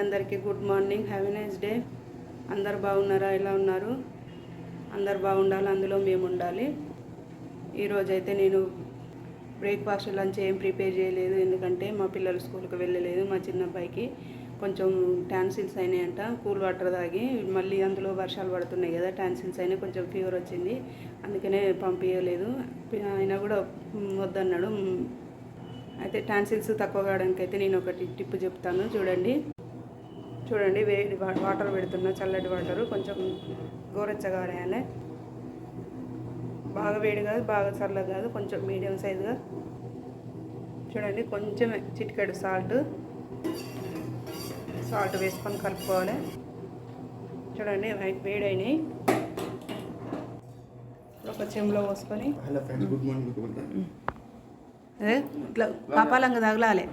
అందరికీ good morning, have a nice day. అందరు బాగున్నారా? ఎలా ఉన్నారు? అందరు బాగుండాలి, అందులో మేము ఉండాలి. ఈరోజైతే నేను బ్రేక్ఫాస్ట్ లంచ్ ఏం ప్రిపేర్ చేయలేదు, ఎందుకంటే మా పిల్లలు స్కూల్కి వెళ్ళలేదు. మా చిన్న అబ్బాయికి కొంచెం టాన్సిల్స్ అయినాయంట, కూల్ వాటర్ తాగి. మళ్ళీ అందులో వర్షాలు పడుతున్నాయి కదా, టాన్సిల్స్ అయినాయి, కొంచెం ఫీవర్ వచ్చింది, అందుకనే పంపించలేదు. ఆయన కూడా వద్దన్నాడు. అయితే టాన్సిల్స్ తక్కువ కావడానికి అయితే నేను ఒకటి టిప్ చెప్తాను, చూడండి. వేడి వాటర్ పెడుతున్నా, చల్లటి వాటరు, కొంచెం గోరెచ్చగా వేయాలి. బాగా వేడి కాదు, బాగా చల్లగా కాదు, కొంచెం మీడియం సైజుగా. చూడండి, కొంచెం చిటికెడు సాల్ట్ వేసుకొని కలుపుకోవాలి. చూడండి, వేడైనాయి. ఒక చెంబులో పోసుకొని అదే ఇట్లా కపాలంగా తగలాలి.